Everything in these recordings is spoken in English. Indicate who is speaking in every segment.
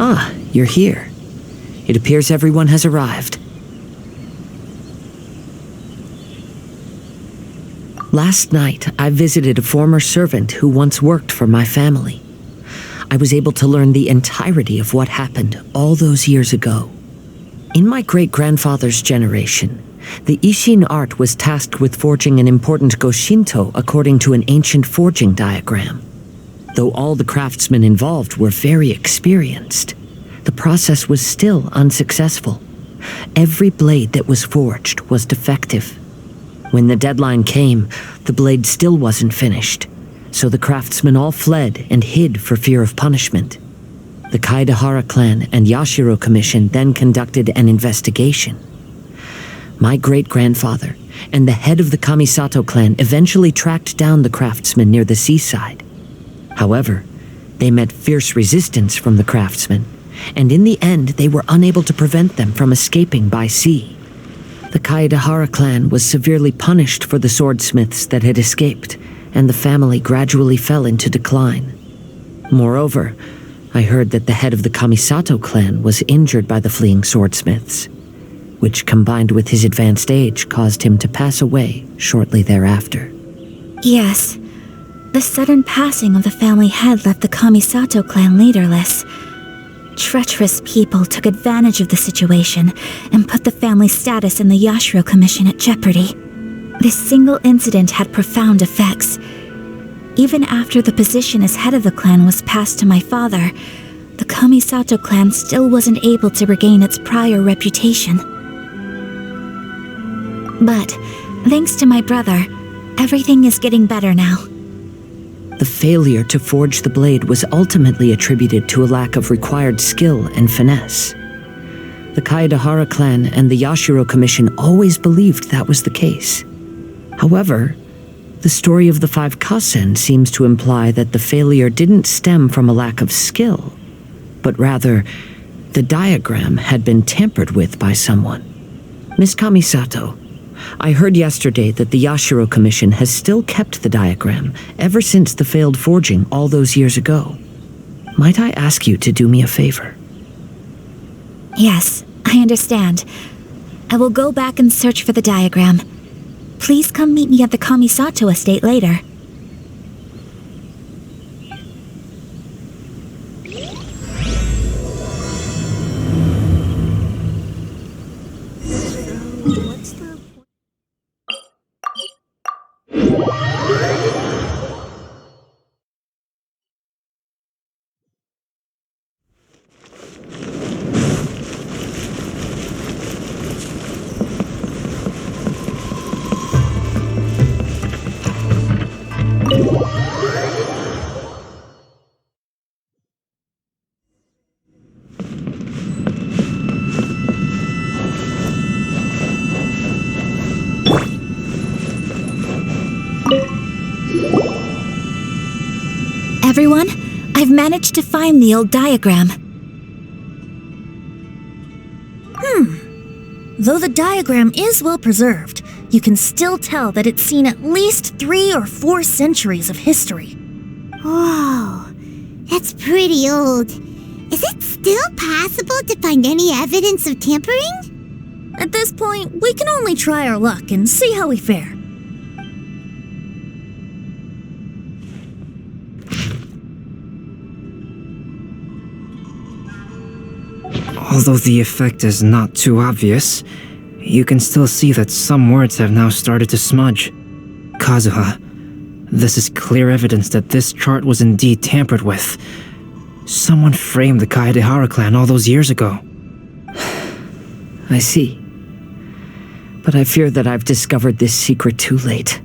Speaker 1: Ah, you're here. It appears everyone has arrived. Last night, I visited a former servant who once worked for my family. I was able to learn the entirety of what happened all those years ago. In my great-grandfather's generation, the Ishin art was tasked with forging an important Goshinto according to an ancient forging diagram. Though all the craftsmen involved were very experienced, the process was still unsuccessful. Every blade that was forged was defective. When the deadline came, the blade still wasn't finished, so the craftsmen all fled and hid for fear of punishment. The Kaedehara clan and Yashiro Commission then conducted an investigation. My great-grandfather and the head of the Kamisato clan eventually tracked down the craftsmen near the seaside. However, they met fierce resistance from the craftsmen, and in the end they were unable to prevent them from escaping by sea. The Kaedehara clan was severely punished for the swordsmiths that had escaped, and the family gradually fell into decline. Moreover, I heard that the head of the Kamisato clan was injured by the fleeing swordsmiths, which combined with his advanced age caused him to pass away shortly thereafter.
Speaker 2: Yes, the sudden passing of the family head left the Kamisato clan leaderless. Treacherous people took advantage of the situation and put the family's status in the Yashiro Commission at jeopardy. This single incident had profound effects. Even after the position as head of the clan was passed to my father, the Kamisato clan still wasn't able to regain its prior reputation. But, thanks to my brother, everything is getting better now.
Speaker 1: The failure to forge the blade was ultimately attributed to a lack of required skill and finesse. The Kaedehara clan and the Yashiro Commission always believed that was the case. However, the story of the 5 Kasen seems to imply that the failure didn't stem from a lack of skill, but rather, the diagram had been tampered with by someone. Miss Kamisato, I heard yesterday that the Yashiro Commission has still kept the diagram ever since the failed forging all those years ago. Might I ask you to do me a favor?
Speaker 2: Yes, I understand. I will go back and search for the diagram. Please come meet me at the Kamisato estate later. Everyone, I've managed to find the old diagram.
Speaker 3: Though the diagram is well preserved, you can still tell that it's seen at least 3 or 4 centuries of history.
Speaker 4: Whoa, that's pretty old. Is it still possible to find any evidence of tampering?
Speaker 3: At this point, we can only try our luck and see how we fare.
Speaker 5: Although the effect is not too obvious, you can still see that some words have now started to smudge. Kazuha, this is clear evidence that this chart was indeed tampered with. Someone framed the Kaedehara clan all those years ago.
Speaker 1: I see. But I fear that I've discovered this secret too late.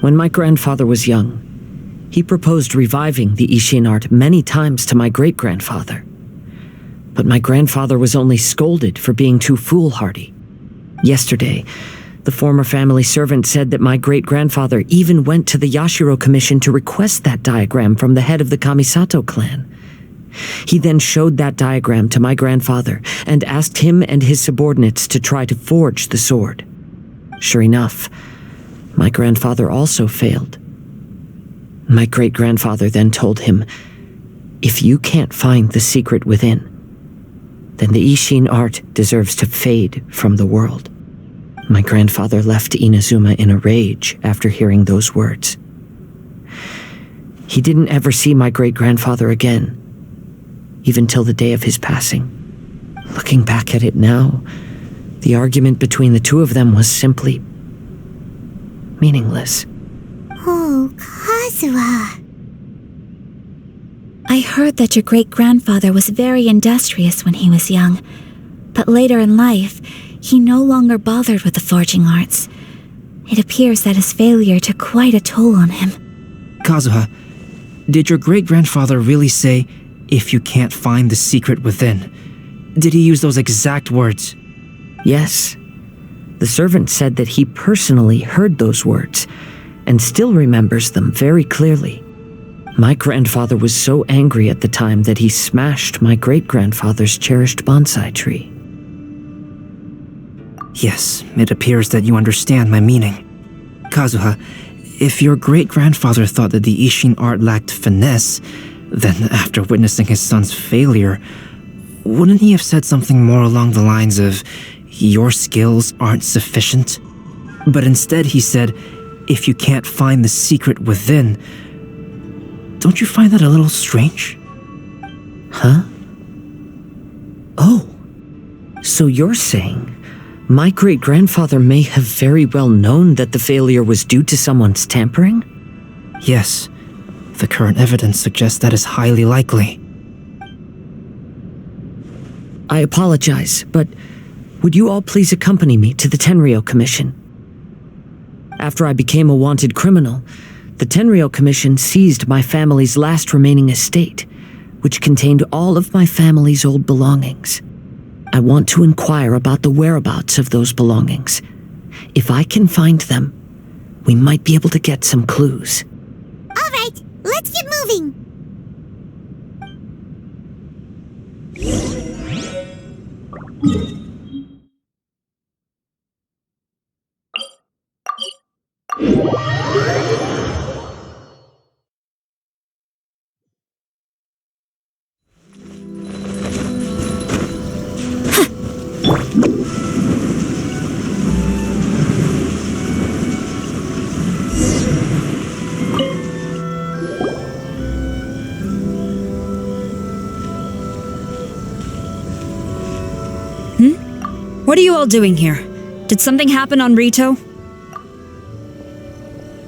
Speaker 1: When my grandfather was young, he proposed reviving the Ishin art many times to my great-grandfather. But my grandfather was only scolded for being too foolhardy. Yesterday, the former family servant said that my great-grandfather even went to the Yashiro Commission to request that diagram from the head of the Kamisato clan. He then showed that diagram to my grandfather and asked him and his subordinates to try to forge the sword. Sure enough, my grandfather also failed. My great-grandfather then told him, "If you can't find the secret within, then the Ishin art deserves to fade from the world." My grandfather left Inazuma in a rage after hearing those words. He didn't ever see my great-grandfather again, even till the day of his passing. Looking back at it now, the argument between the two of them was simply meaningless.
Speaker 4: Oh, Kazuha.
Speaker 2: I heard that your great-grandfather was very industrious when he was young, but later in life, he no longer bothered with the forging arts. It appears that his failure took quite a toll on him.
Speaker 5: Kazuha, did your great-grandfather really say, "If you can't find the secret within"? Did he use those exact words?
Speaker 1: Yes. The servant said that he personally heard those words and still remembers them very clearly. My grandfather was so angry at the time that he smashed my great-grandfather's cherished bonsai tree.
Speaker 5: Yes, it appears that you understand my meaning. Kazuha, if your great-grandfather thought that the Ishin art lacked finesse, then after witnessing his son's failure, wouldn't he have said something more along the lines of, "Your skills aren't sufficient"? But instead he said, "If you can't find the secret within." Don't you find that a little strange?
Speaker 1: Huh? Oh, so you're saying my great-grandfather may have very well known that the failure was due to someone's tampering?
Speaker 5: Yes, the current evidence suggests that is highly likely.
Speaker 1: I apologize, but would you all please accompany me to the Tenryou Commission? After I became a wanted criminal, the Tenryou Commission seized my family's last remaining estate, which contained all of my family's old belongings. I want to inquire about the whereabouts of those belongings. If I can find them, we might be able to get some clues.
Speaker 4: All right, let's get moving.
Speaker 6: What are you all doing here? Did something happen on Rito?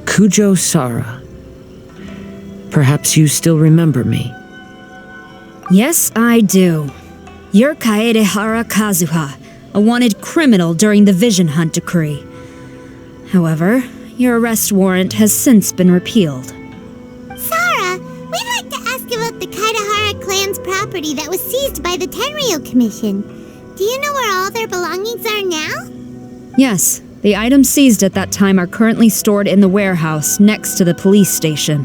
Speaker 1: Kujo Sara. Perhaps you still remember me.
Speaker 6: Yes, I do. You're Kaedehara Kazuha, a wanted criminal during the Vision Hunt decree. However, your arrest warrant has since been repealed.
Speaker 4: Sara, we'd like to ask about the Kaedehara clan's property that was seized by the Tenryou Commission. Do you know where all their belongings are now?
Speaker 6: Yes, the items seized at that time are currently stored in the warehouse next to the police station.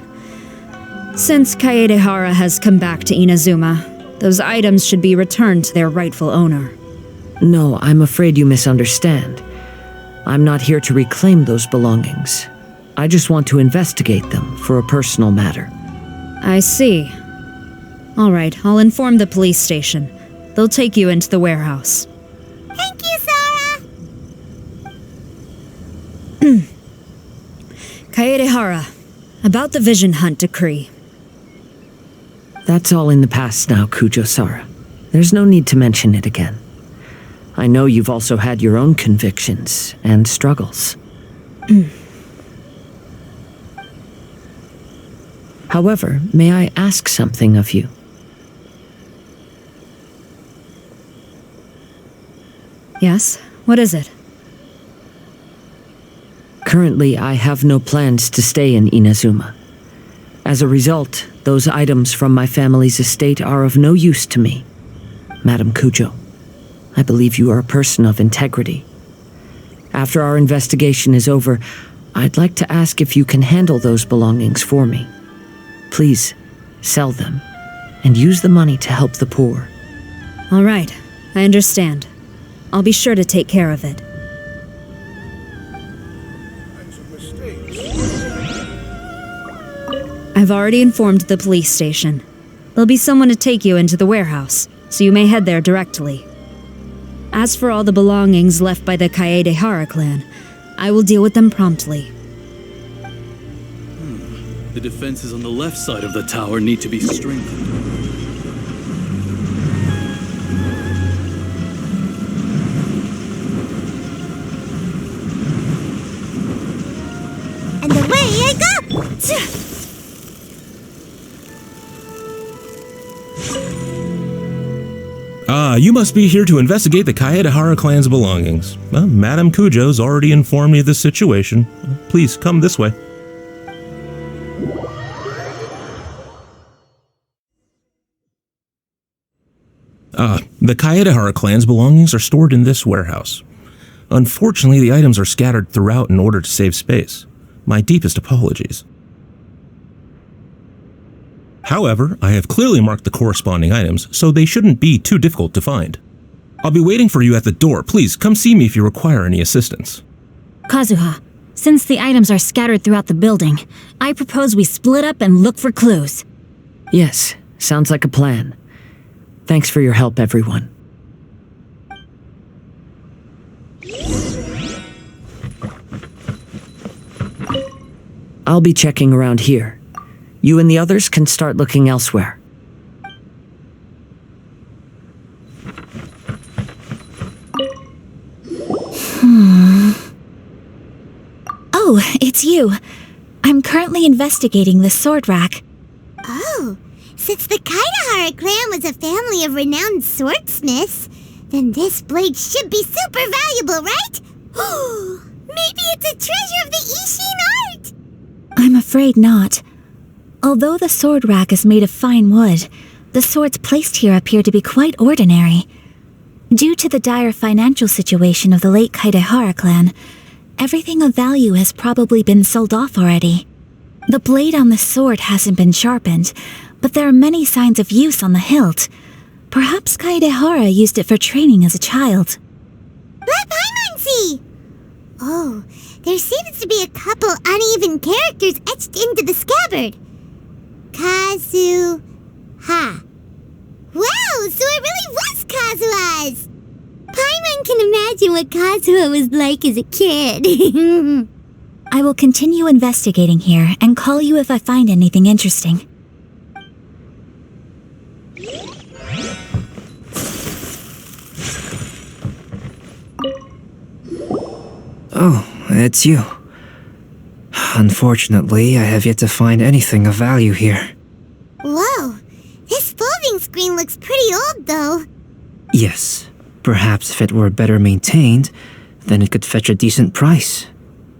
Speaker 6: Since Kaedehara has come back to Inazuma, those items should be returned to their rightful owner.
Speaker 1: No, I'm afraid you misunderstand. I'm not here to reclaim those belongings. I just want to investigate them for a personal matter.
Speaker 6: I see. All right, I'll inform the police station. They'll take you into the warehouse.
Speaker 4: Thank you, Sara!
Speaker 6: Kaedehara, about the Vision Hunt decree.
Speaker 1: That's all in the past now, Kujo Sara. There's no need to mention it again. I know you've also had your own convictions and struggles. However, may I ask something of you?
Speaker 6: Yes? What is it?
Speaker 1: Currently, I have no plans to stay in Inazuma. As a result, those items from my family's estate are of no use to me. Madam Kujo, I believe you are a person of integrity. After our investigation is over, I'd like to ask if you can handle those belongings for me. Please, sell them. and use the money to help the poor.
Speaker 6: All right, I understand. I'll be sure to take care of it. I've already informed the police station. There'll be someone to take you into the warehouse, so you may head there directly. As for all the belongings left by the Kaedehara clan, I will deal with them promptly.
Speaker 7: The defenses on the left side of the tower need to be strengthened.
Speaker 4: And away I go!
Speaker 8: You must be here to investigate the Kaedehara clan's belongings. Madame Kujo's already informed me of the situation. Please come this way. The Kaedehara clan's belongings are stored in this warehouse. Unfortunately, the items are scattered throughout in order to save space. My deepest apologies. However, I have clearly marked the corresponding items, so they shouldn't be too difficult to find. I'll be waiting for you at the door. Please come see me if you require any assistance.
Speaker 2: Kazuha, since the items are scattered throughout the building, I propose we split up and look for clues.
Speaker 1: Yes, sounds like a plan. Thanks for your help, everyone. I'll be checking around here. You and the others can start looking elsewhere.
Speaker 2: Oh, it's you. I'm currently investigating the sword rack.
Speaker 4: Oh, since the Kaedehara clan was a family of renowned swordsmiths, then this blade should be super valuable, right? Maybe it's a treasure of the Ishin art!
Speaker 2: I'm afraid not. Although the sword rack is made of fine wood, the swords placed here appear to be quite ordinary. Due to the dire financial situation of the late Kaedehara clan, everything of value has probably been sold off already. The blade on the sword hasn't been sharpened, but there are many signs of use on the hilt. Perhaps Kaedehara used it for training as a child.
Speaker 4: Let Paimon see! Oh, there seems to be a couple uneven characters etched into the scabbard. Kazuha. Wow, so it really was Kazuha's! Paimon can imagine what Kazuha was like as a kid.
Speaker 2: I will continue investigating here and call you if I find anything interesting.
Speaker 5: Oh, it's you. Unfortunately, I have yet to find anything of value here.
Speaker 4: Whoa, this folding screen looks pretty old though.
Speaker 5: Yes, perhaps if it were better maintained, then it could fetch a decent price.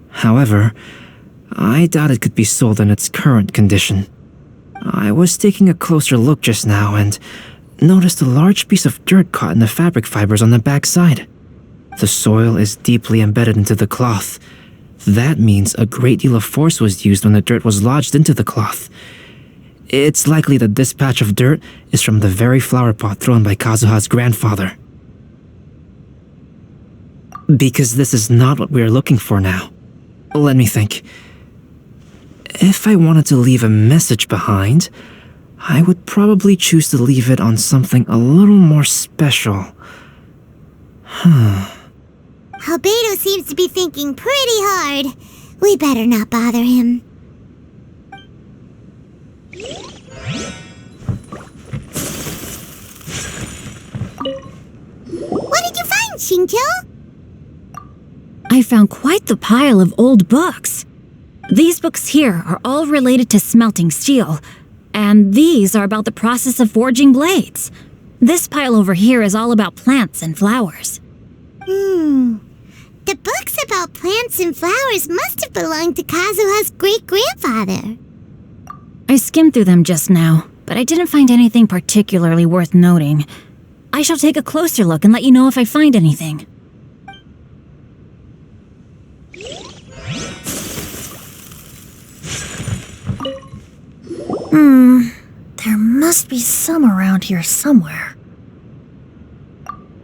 Speaker 5: However, I doubt it could be sold in its current condition. I was taking a closer look just now and noticed a large piece of dirt caught in the fabric fibers on the back side. The soil is deeply embedded into the cloth. That means a great deal of force was used when the dirt was lodged into the cloth. It's likely that this patch of dirt is from the very flower pot thrown by Kazuha's grandfather. Because this is not what we are looking for now. Let me think. If I wanted to leave a message behind, I would probably choose to leave it on something a little more special.
Speaker 4: Albedo seems to be thinking pretty hard. We better not bother him. What did you find, Shincho?
Speaker 2: I found quite the pile of old books. These books here are all related to smelting steel, and these are about the process of forging blades. This pile over here is all about plants and flowers.
Speaker 4: The books about plants and flowers must have belonged to Kazuha's great-grandfather.
Speaker 2: I skimmed through them just now, but I didn't find anything particularly worth noting. I shall take a closer look and let you know if I find anything.
Speaker 3: There must must be some around here somewhere.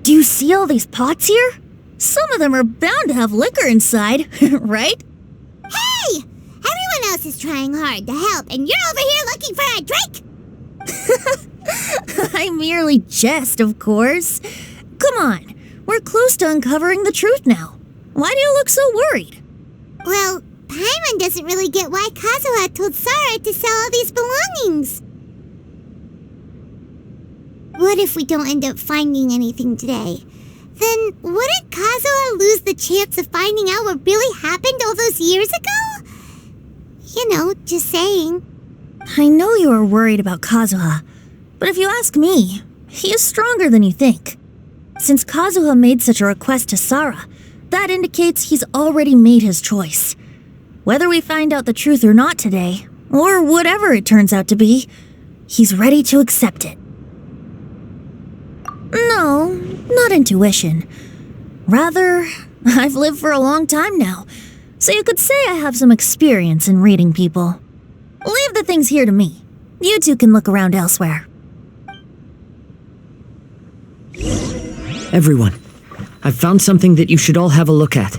Speaker 3: Do you see all these pots here? Some of them are bound to have liquor inside, right?
Speaker 4: Hey! Everyone else is trying hard to help, and you're over here looking for a drink?
Speaker 3: I merely jest, of course. Come on, we're close to uncovering the truth now. Why do you look so worried?
Speaker 4: Well, Paimon doesn't really get why Kazuha told Sara to sell all these belongings. What if we don't end up finding anything today? Then wouldn't Kazuha lose the chance of finding out what really happened all those years ago? You know, just saying.
Speaker 3: I know you are worried about Kazuha, but if you ask me, he is stronger than you think. Since Kazuha made such a request to Sara, that indicates he's already made his choice. Whether we find out the truth or not today, or whatever it turns out to be, he's ready to accept it. No, not intuition. Rather, I've lived for a long time now, so you could say I have some experience in reading people. Leave the things here to me. You two can look around elsewhere.
Speaker 1: Everyone, I've found something that you should all have a look at.